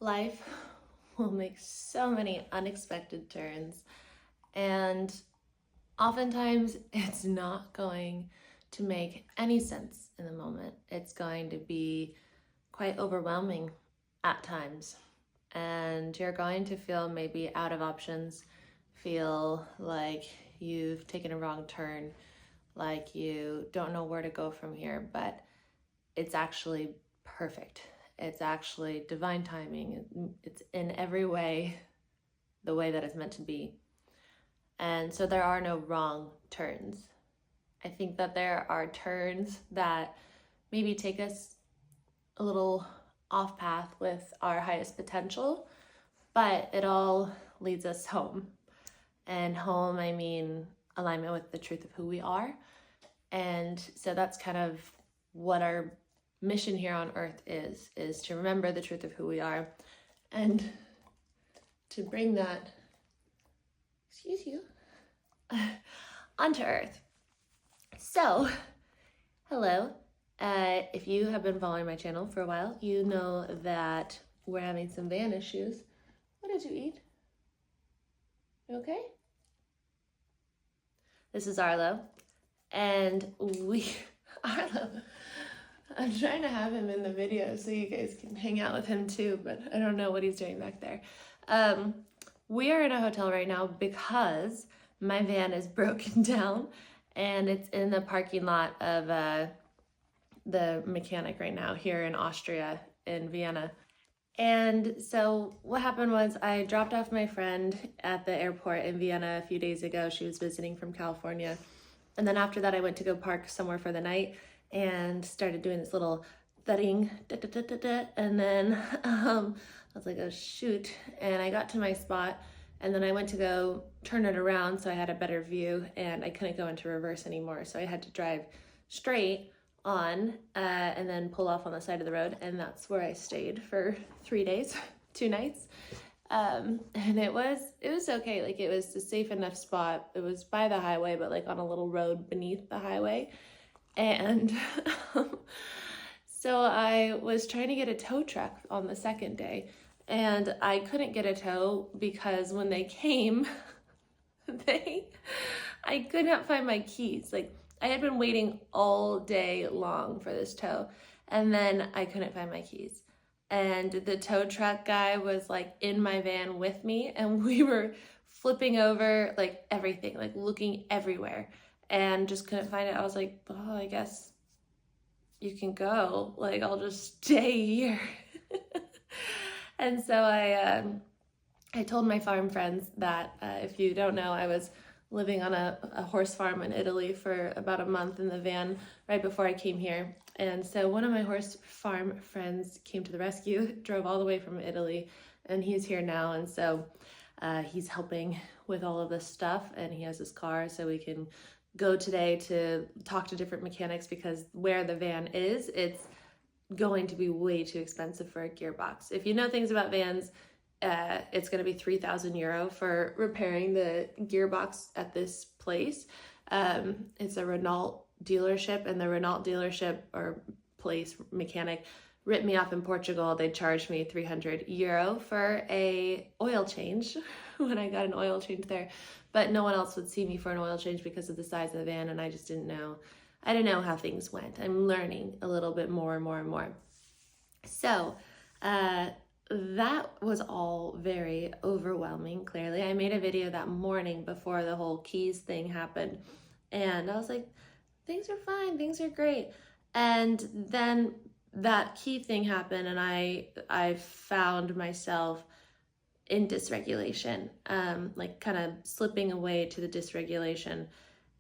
life will make so many unexpected turns, and oftentimes it's not going to make any sense in the moment. It's going to be quite overwhelming at times, and you're going to feel maybe out of options, feel like you've taken a wrong turn, like you don't know where to go from here, but it's actually perfect. It's actually divine timing. It's in every way the way that it's meant to be. And so there are no wrong turns. I think that there are turns that maybe take us a little off path with our highest potential, but it all leads us home. And home, I mean alignment with the truth of who we are. And so that's kind of what our mission here on earth is to remember the truth of who we are and to bring that, excuse you, onto earth. So, hello. If you have been following my channel for a while, you know that we're having some van issues. What did you eat? You okay? This is Arlo, and Arlo, I'm trying to have him in the video so you guys can hang out with him too, but I don't know what he's doing back there. We are in a hotel right now because my van is broken down and it's in the parking lot of the mechanic right now here in Austria, in Vienna. And so what happened was I dropped off my friend at the airport in Vienna a few days ago. She was visiting from California. And then after that, I went to go park somewhere for the night and started doing this little thudding, and then I was like, oh shoot. And I got to my spot, and then I went to go turn it around so I had a better view, and I couldn't go into reverse anymore. So I had to drive straight on and then pull off on the side of the road, and that's where I stayed for 3 days, 2 nights. And it was okay. Like, it was a safe enough spot. It was by the highway, but like on a little road beneath the highway. And so I was trying to get a tow truck on the second day, and I couldn't get a tow because when they came, I could not find my keys. Like, I had been waiting all day long for this tow, and then I couldn't find my keys. And the tow truck guy was like in my van with me, and we were flipping over like everything, like looking everywhere, and just couldn't find it. I was like, oh, I guess you can go. Like, I'll just stay here. And so I told my farm friends that if you don't know, I was living on a horse farm in Italy for about a month in the van right before I came here. And so one of my horse farm friends came to the rescue, drove all the way from Italy, and he's here now. And so he's helping with all of this stuff, and he has his car, so we can go today to talk to different mechanics, because where the van is, it's going to be way too expensive for a gearbox. If you know things about vans, it's going to be 3,000 euro for repairing the gearbox at this place. It's a Renault dealership, and the Renault dealership or place mechanic ripped me off in Portugal. They charged me 300 euro for a oil change when I got an oil change there, but no one else would see me for an oil change because of the size of the van, and I just didn't know. I didn't know how things went. I'm learning a little bit more and more and more. So that was all very overwhelming, clearly. I made a video that morning before the whole keys thing happened, and I was like, things are fine, things are great. And then that key thing happened, and I found myself in dysregulation, like kind of slipping away to the dysregulation.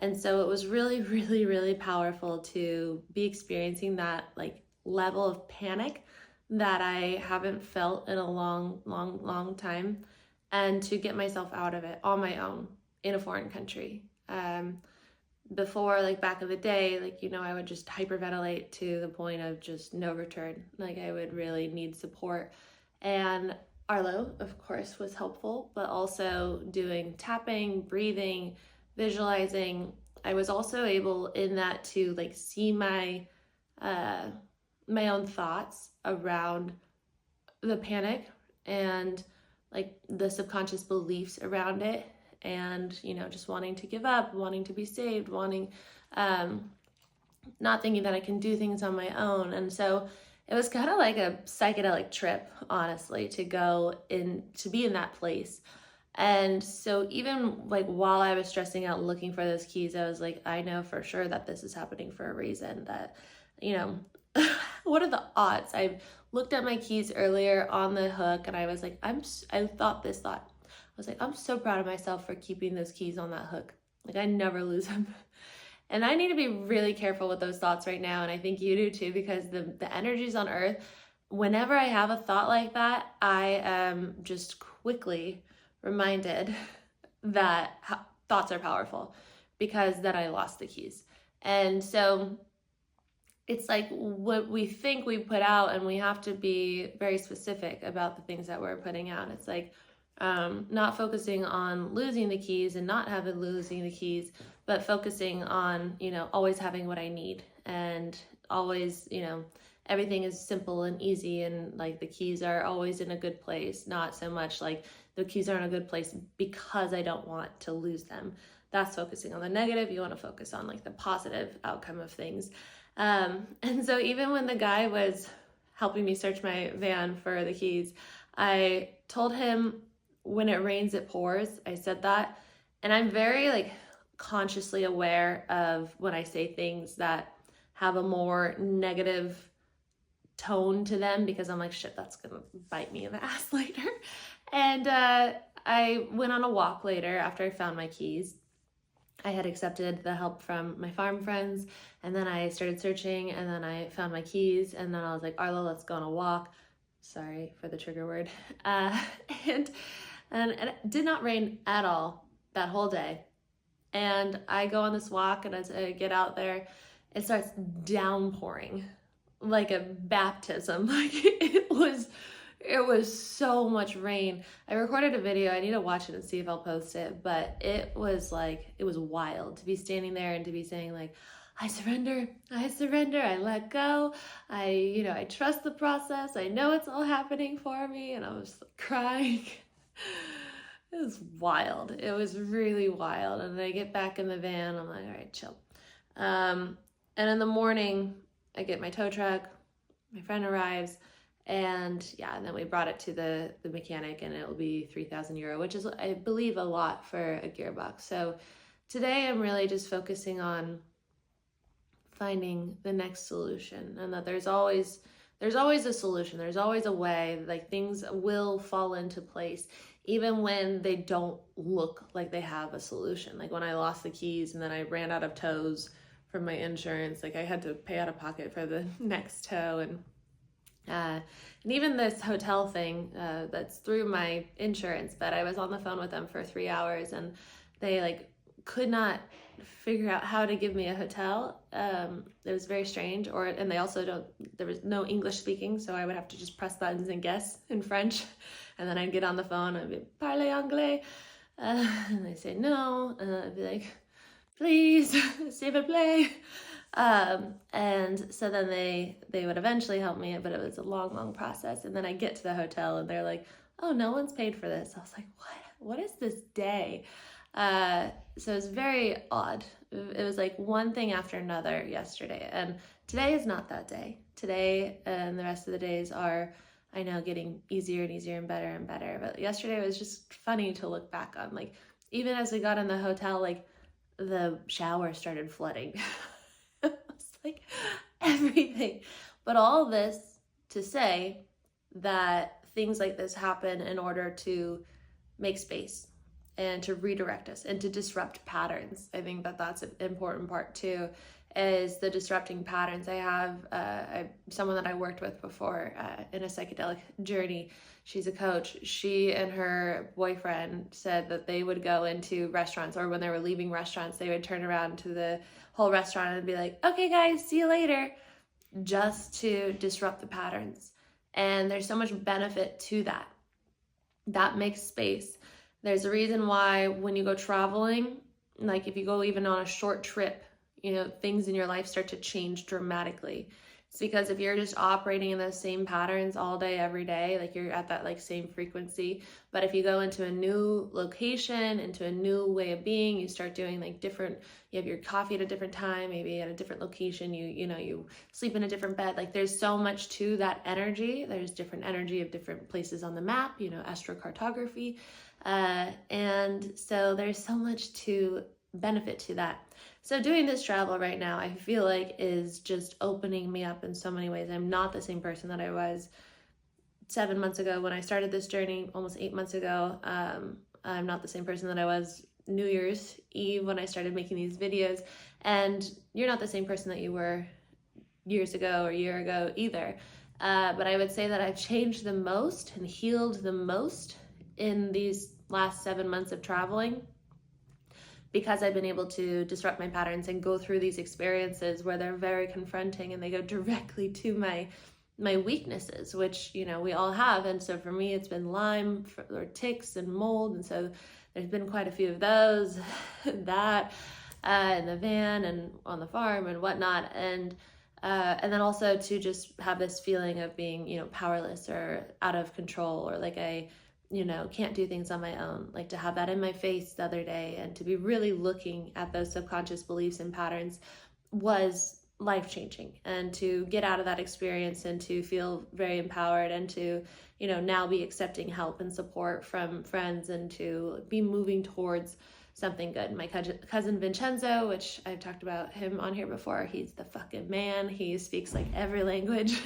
And so it was really, really, really powerful to be experiencing that like level of panic that I haven't felt in a long time, and to get myself out of it on my own in a foreign country. Before, like back in the day, like, you know, I would just hyperventilate to the point of just no return. Like, I would really need support. And Arlo, of course, was helpful, but also doing tapping, breathing, visualizing. I was also able in that to like see my own thoughts around the panic and like the subconscious beliefs around it, and, you know, just wanting to give up, wanting to be saved, wanting, not thinking that I can do things on my own. And so it was kind of like a psychedelic trip, honestly, to go in, to be in that place. And so even like while I was stressing out looking for those keys, I was like, I know for sure that this is happening for a reason. That, you know, what are the odds? I looked at my keys earlier on the hook, and I was like, I thought this thought. I was like, I'm so proud of myself for keeping those keys on that hook. Like, I never lose them. And I need to be really careful with those thoughts right now. And I think you do too, because the energies on earth, whenever I have a thought like that, I am just quickly reminded that thoughts are powerful, because then I lost the keys. And so it's like what we think we put out, and we have to be very specific about the things that we're putting out. It's like not focusing on losing the keys and not having losing the keys, but focusing on, you know, always having what I need, and always, you know, everything is simple and easy, and like the keys are always in a good place, not so much like the keys are in a good place because I don't want to lose them. That's focusing on the negative. You want to focus on like the positive outcome of things. And so even when the guy was helping me search my van for the keys, I told him, when it rains, it pours. I said that. And I'm very like consciously aware of when I say things that have a more negative tone to them, because I'm like, shit, that's gonna bite me in the ass later. And I went on a walk later after I found my keys. I had accepted the help from my farm friends, and then I started searching, and then I found my keys, and then I was like, Arlo, let's go on a walk. Sorry for the trigger word. And it did not rain at all that whole day. And I go on this walk, and as I get out there, it starts downpouring like a baptism. Like it was so much rain. I recorded a video. I need to watch it and see if I'll post it. But it was wild to be standing there and to be saying like, I surrender, I let go. I trust the process. I know it's all happening for me. And I was like, crying. It was wild. It was really wild. And then I get back in the van. I'm like, all right, chill. And in the morning, I get my tow truck. My friend arrives. And then we brought it to the mechanic, and it'll be 3,000 euro, which is, I believe, a lot for a gearbox. So today I'm really just focusing on finding the next solution, and that there's always a solution. There's always a way. Like, things will fall into place, even when they don't look like they have a solution. Like when I lost the keys and then I ran out of tows from my insurance, like I had to pay out of pocket for the next tow, and even this hotel thing that's through my insurance, but I was on the phone with them for 3 hours, and they like could not figure out how to give me a hotel. It was very strange. And they also there was no English speaking, so I would have to just press buttons and guess in French, and then I'd get on the phone and I'd be, parle anglais, and they say no, and I'd be like, please, s'il vous plaît. And so then they would eventually help me, but it was a long process. And then I get to the hotel, and they're like, oh, no one's paid for this. I was like, what is this day? So it was very odd. It was like one thing after another yesterday, and today is not that day. Today and the rest of the days are, I know, getting easier and easier and better. But yesterday was just funny to look back on. Like, even as we got in the hotel, like the shower started flooding. It's like everything. But all this to say that things like this happen in order to make space and to redirect us and to disrupt patterns. I think that that's an important part too, is the disrupting patterns. I have someone that I worked with before in a psychedelic journey. She's a coach. She and her boyfriend said that they would go into restaurants, or when they were leaving restaurants, they would turn around to the whole restaurant and be like, okay guys, see you later, just to disrupt the patterns. And there's so much benefit to that. That makes space. There's a reason why when you go traveling, like if you go even on a short trip, things in your life start to change dramatically. It's because if you're just operating in those same patterns all day, every day, like you're at that like same frequency. But if you go into a new location, into a new way of being, you start doing like different, you have your coffee at a different time, maybe at a different location, you sleep in a different bed. Like there's so much to that energy. There's different energy of different places on the map, astrocartography. And so there's so much to benefit to that. So doing this travel right now, I feel like is just opening me up in so many ways. I'm not the same person that I was 7 months ago when I started this journey, almost 8 months ago. I'm not the same person that I was New Year's Eve when I started making these videos. And you're not the same person that you were years ago or a year ago either. But I would say that I've changed the most and healed the most in these last 7 months of traveling, because I've been able to disrupt my patterns and go through these experiences where they're very confronting and they go directly to my weaknesses, which, we all have. And so for me, it's been Lyme or ticks and mold. And so there's been quite a few of those, that in the van and on the farm and whatnot. And then also to just have this feeling of being, powerless or out of control, or like can't do things on my own, like to have that in my face the other day and to be really looking at those subconscious beliefs and patterns was life-changing. And to get out of that experience and to feel very empowered and to, now be accepting help and support from friends and to be moving towards something good. My cousin Vincenzo, which I've talked about him on here before, he's the fucking man. He speaks like every language.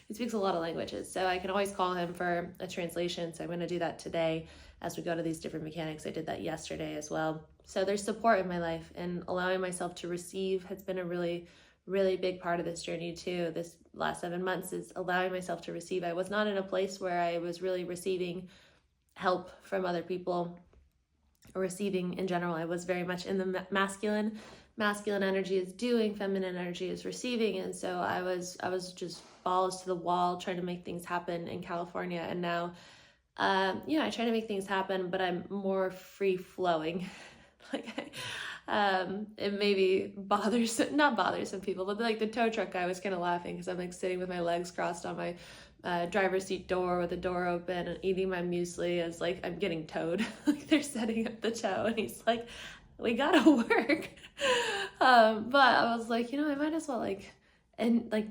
He speaks a lot of languages, so I can always call him for a translation. So I'm going to do that today as we go to these different mechanics. I did that yesterday as well. So there's support in my life, and allowing myself to receive has been a really, really big part of this journey too. This last 7 months is allowing myself to receive. I was not in a place where I was really receiving help from other people or receiving in general. I was very much in the masculine energy is doing, feminine energy is receiving. And so I was just balls to the wall trying to make things happen in California. And now I try to make things happen, but I'm more free flowing. It maybe not bothers some people, but like the tow truck guy was kind of laughing because I'm like sitting with my legs crossed on my driver's seat door with the door open and eating my muesli as like I'm getting towed. Like they're setting up the tow and he's like, we gotta work. But I was like, I might as well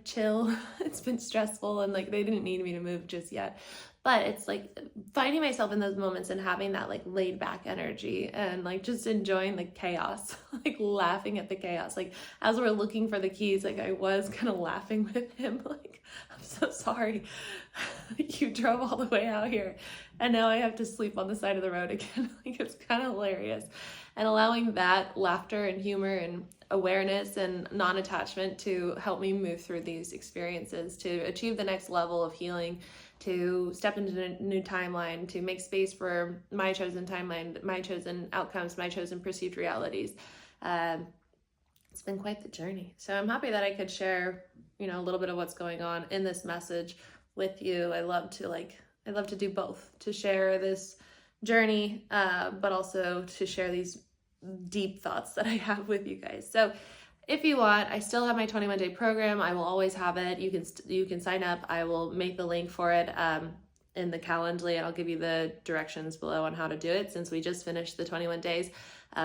chill. It's been stressful and like they didn't need me to move just yet. But it's like finding myself in those moments and having that like laid back energy and like just enjoying the chaos, like laughing at the chaos. Like as we're looking for the keys, like I was kind of laughing with him, like, I'm so sorry. You drove all the way out here and now I have to sleep on the side of the road again. Like it's kind of hilarious. And allowing that laughter and humor and awareness and non-attachment to help me move through these experiences, to achieve the next level of healing, to step into a new timeline, to make space for my chosen timeline, my chosen outcomes, my chosen perceived realities. It's been quite the journey. So I'm happy that I could share, a little bit of what's going on in this message with you. I love to do both, to share this journey, but also to share these deep thoughts that I have with you guys. So if you want, I still have my 21-day program. I will always have it. You can sign up. I will make the link for it in the Calendly, and I'll give you the directions below on how to do it. Since we just finished the 21 days,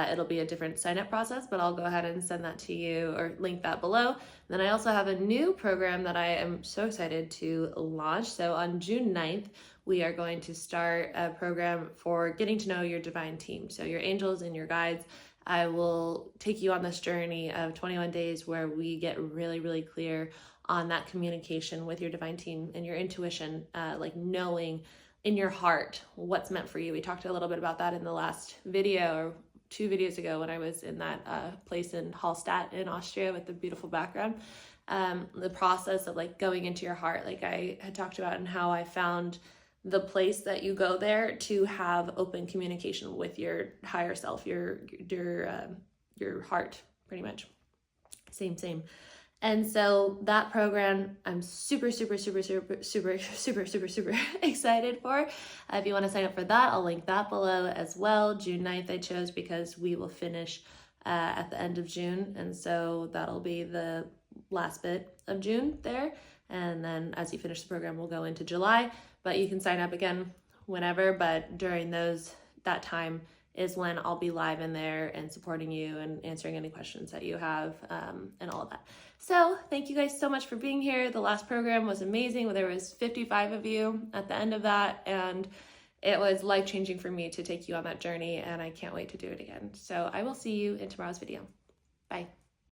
it'll be a different sign-up process, but I'll go ahead and send that to you or link that below. And then I also have a new program that I am so excited to launch. So on June 9th, we are going to start a program for getting to know your divine team. So your angels and your guides. I will take you on this journey of 21 days where we get really, really clear on that communication with your divine team and your intuition, like knowing in your heart what's meant for you. We talked a little bit about that in the last video or 2 videos ago when I was in that place in Hallstatt in Austria with the beautiful background. The process of like going into your heart, like I had talked about, and how I found the place that you go there to have open communication with your higher self, your heart, pretty much. Same. And so that program, I'm super excited for. If you want to sign up for that, I'll link that below as well. June 9th I chose because we will finish at the end of June. And so that'll be the last bit of June there. And then as you finish the program, we'll go into July, but you can sign up again whenever, but during that time is when I'll be live in there and supporting you and answering any questions that you have, and all of that. So thank you guys so much for being here. The last program was amazing. There was 55 of you at the end of that, and it was life-changing for me to take you on that journey, and I can't wait to do it again. So I will see you in tomorrow's video. Bye.